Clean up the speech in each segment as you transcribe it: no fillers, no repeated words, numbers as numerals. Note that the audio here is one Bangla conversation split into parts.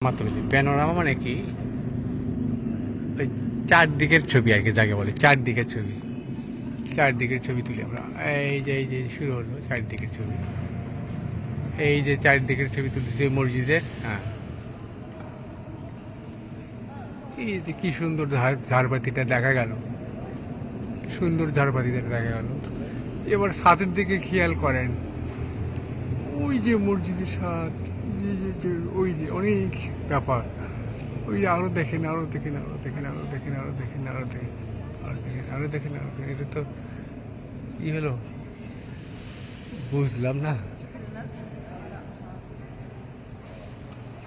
মাতলি প্যানোরামা মানে কি, ওই চারদিকের ছবি আর কি, যাকে বলে চারদিকের ছবি। চারদিকের ছবি তুলি আমরা। এই যে শুরু হলো চারদিকের ছবি। এই যে চারদিকের ছবি তুলতেছে মসজিদের। হ্যাঁ, এই যে কি সুন্দর ঝাড়বাতিটা দেখা গেল, সুন্দর ঝাড়বাতিটা দেখা গেল। এবার ছাদের দিকে খেয়াল করেন, ওই যে মসজিদের ছাদ, ওই যে অনেক ব্যাপার। ওই যে আরো দেখেন, আরো দেখেন, আরো দেখেন, আরো দেখেন, আরো দেখেন, আরো দেখেন, আরো দেখেন, আরো দেখেন, আরো দেখেন। এটা তো কি হলো বুঝলাম না।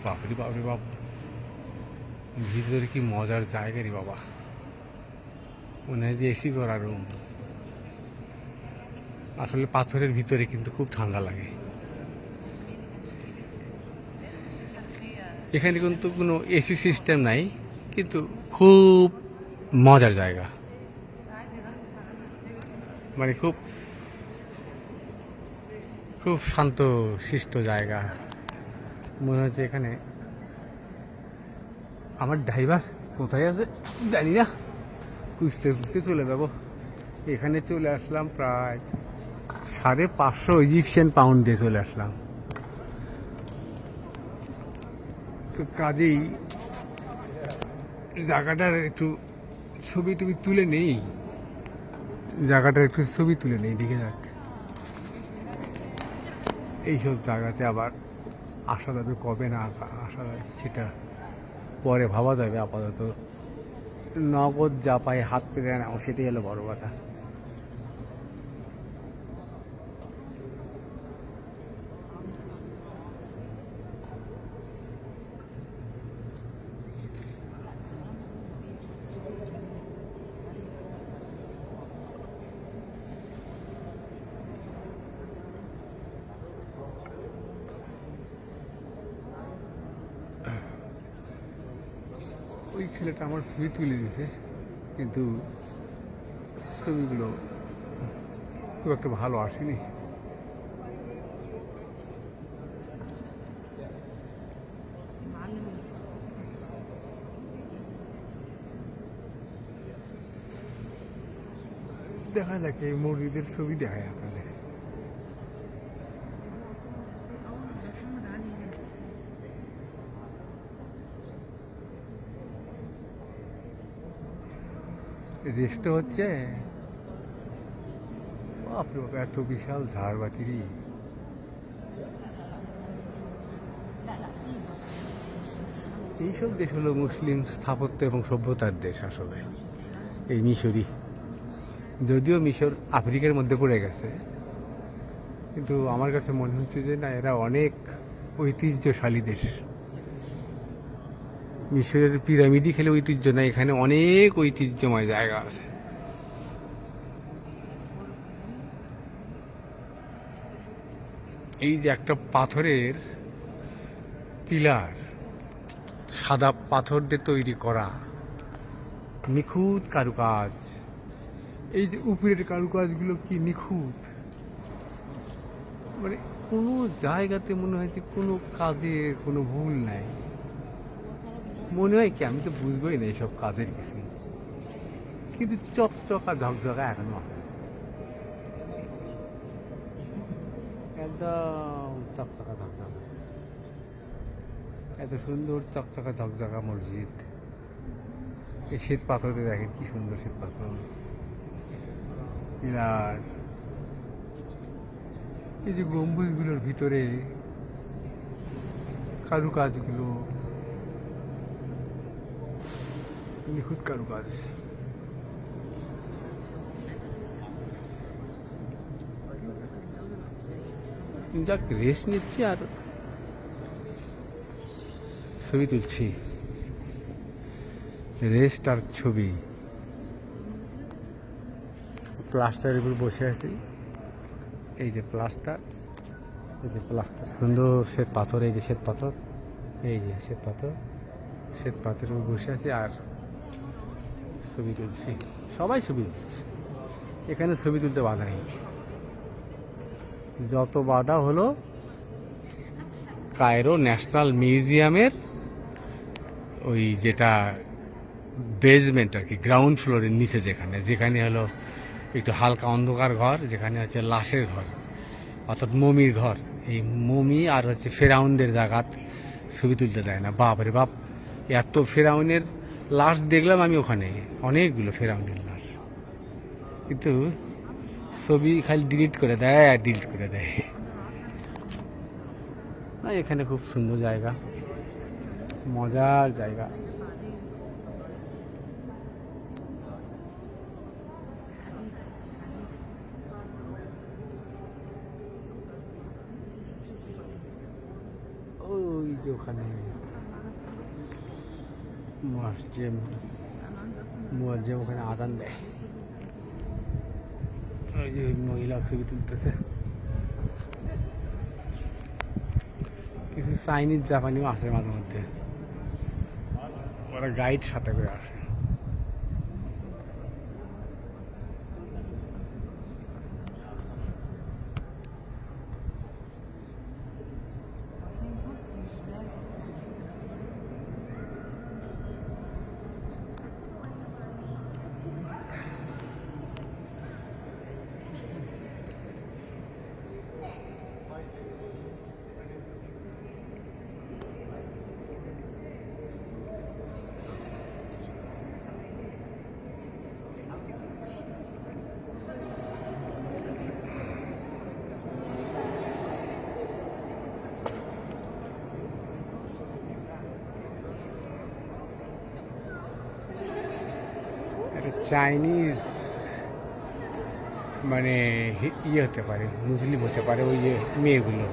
বাপরে বাপরে বাপ, ভিতরে কি মজার জায়গা রে বাবা, মনে হয় যে এসি করা রুম। আসলে পাথরের ভিতরে কিন্তু খুব ঠান্ডা লাগে। এখানে কিন্তু কোনো এসি সিস্টেম নাই, কিন্তু খুব মজার জায়গা, মানে খুব খুব শান্ত শিষ্ট জায়গা। মনে হচ্ছে এখানে আমার ড্রাইভার কোথায় আছে জানি না, খুঁজতে খুঁজতে চলে যাব। এখানে চলে আসলাম প্রায় 550 ইজিপশিয়ান পাউন্ড দিয়ে চলে আসলাম। তো কাজেই জায়গাটার একটু ছবি টবি তুলে নেই, জায়গাটার একটু ছবি তুলে নেই, দেখে যাক। এইসব জায়গাতে আবার আসা যাবে কবে না আসা যায় সেটা পরে ভাবা যাবে। আপাতত নগদ যা পাই হাত পেতে নেও, সেটাই হলো বড় কথা। ওই ছেলেটা আমার ছবি তুলে দিয়েছে, কিন্তু ছবিগুলো খুব একটা ভালো আসেনি। দেখা যাক, এই মসজিদের ছবি দেখায় আপনাদের। রেস্টটা হচ্ছে, বাপরে বাপ, এত বিশাল ঝাড়বাতিরি। এইসব দেশ হলো মুসলিম স্থাপত্য এবং সভ্যতার দেশ আসলে, এই মিশরি। যদিও মিশর আফ্রিকার মধ্যে পড়ে গেছে, কিন্তু আমার কাছে মনে হচ্ছে যে না, এরা অনেক ঐতিহ্যশালী দেশ। মিশরের পিরামিডই খেলে ঐতিহ্য না, এখানে অনেক ঐতিহ্যময় জায়গা আছে। এই যে একটা পাথরের পিলার, সাদা পাথর দিয়ে তৈরি করা, নিখুঁত কারুকাজ। এই যে উপরের কারুকাজগুলো কি নিখুঁত, মানে কোনো জায়গাতে মনে হয় যে কোনো কাজের কোনো ভুল নাই। মনে হয় কি, আমি তো বুঝবোই না এইসব কাজের কিছু, কিন্তু চকচকা ঝকঝকা এখনো আছে, একদম চকচকা ঝকঝকা। এত সুন্দর চকচকা ঝকঝকা মসজিদ। এই শ্বেত পাথরে দেখেন কি সুন্দর শ্বেত পাথর, পিলার। এই যে গম্বুজগুলোর ভিতরে কারুকাজগুলো, নিখুঁত কারুকাজ। যাক, রেস্ট নিচ্ছি আর ছবি তুলছি, রেস্ট আর ছবি। প্লাস্টারের উপর বসে আছি, এই যে প্লাস্টার, এই যে প্লাস্টার, সুন্দর শ্বেত পাথর, এই যে শ্বেত পাথর, এই যে শ্বেত পাথর, শ্বেত পাথরের উপর বসে আছি আর ছবি তুলছি। সবাই ছবি তুলছে, এখানে ছবি তুলতে বাধা নেই। যত বাধা হলো কায়রো ন্যাশনাল মিউজিয়ামের ওই যেটা বেসমেন্ট আর কি, গ্রাউন্ড ফ্লোরের নিচে যেখানে হলো একটু হালকা অন্ধকার ঘর, যেখানে হচ্ছে লাশের ঘর অর্থাৎ মমির ঘর। এই মমি আর হচ্ছে ফেরাউনদের জায়গাত ছবি তুলতে দেয় না। বাপরে বাপ, এত ফেরাউনের লাশ দেখলাম আমি ওখানে, অনেকগুলো ফেরাউনের লাশ, কিন্তু ছবি খালি ডিলিট করে দেয় আর ডিলিট করে দেয়। এখানে খুব সুন্দর জায়গা, মজার জায়গা। ওই যে ওখানে মুয়াজ্জেম ওখানে আজান দেয়। ওই যে মহিলা ছবি তুলতেছে। কিছু চাইনিজ জাপানিও আসে মাঝে মধ্যে, ওরা গাইড সাথে করে আসে। চাইনিজ মানে ইয়ে হতে পারে, মুসলিম হতে পারে ওই যে মেয়েগুলো।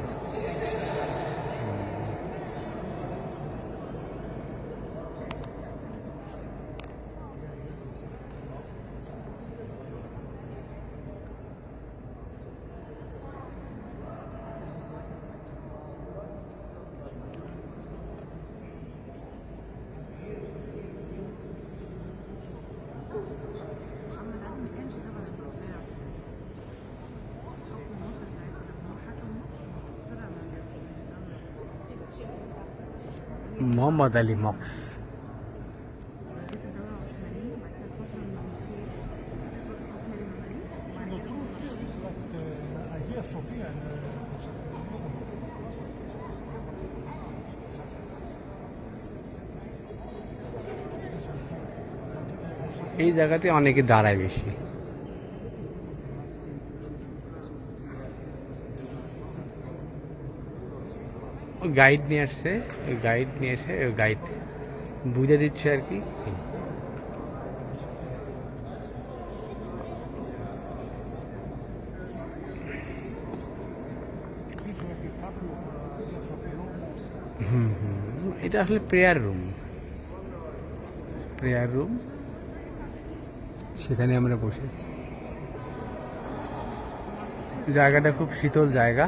মোহাম্মদ আলী মক্স। এই জায়গাতে অনেকে দাঁড়ায় বেশি। গাইড নিয়ে আসছে, ওই গাইড নিয়ে এসে ওই গাইড বুঝে দিচ্ছে আর কি। এটা আসলে প্রেয়ার রুম, সেখানে আমরা বসেছি। জায়গাটা খুব শীতল জায়গা,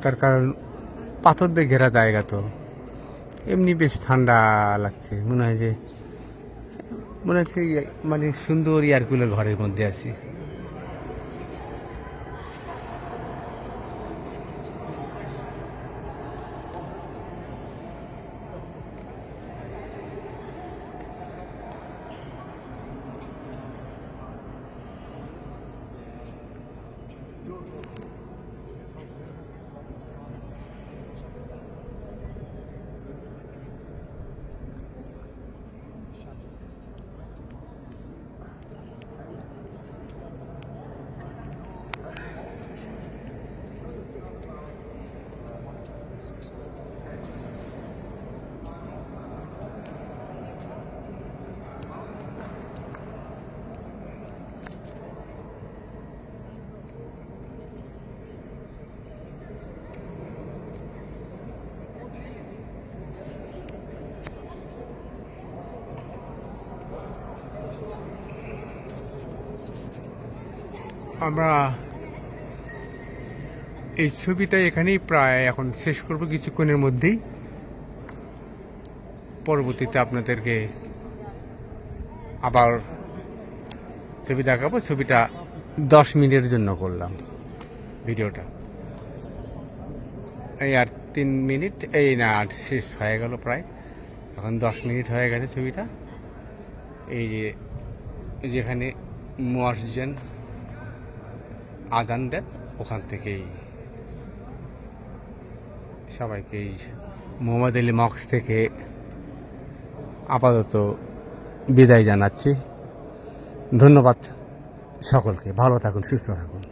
তার কারণ পাথর দিয়ে ঘেরা জায়গা, তো এমনি বেশ ঠান্ডা লাগছে। মনে হচ্ছে মানে সুন্দর এয়ারকুলার ঘরের মধ্যে আছি। আমরা এই ছবিটা এখানেই প্রায় এখন শেষ করব কিছুক্ষণের মধ্যেই। পরবর্তীতে আপনাদেরকে আবার ছবি দেখাবো। ছবিটা 10 মিনিটের জন্য করলাম ভিডিওটা, এই আর 3 মিনিট, এই না শেষ হয়ে গেল প্রায়, এখন 10 মিনিট হয়ে গেছে ছবিটা। এই যে যেখানে মুয়াজ্জিন আজান দেন ওখান থেকেই সবাইকে এই মোহাম্মদ আলী মক্স থেকে আপাতত বিদায় জানাচ্ছি। ধন্যবাদ সকলকে, ভালো থাকুন, সুস্থ থাকুন।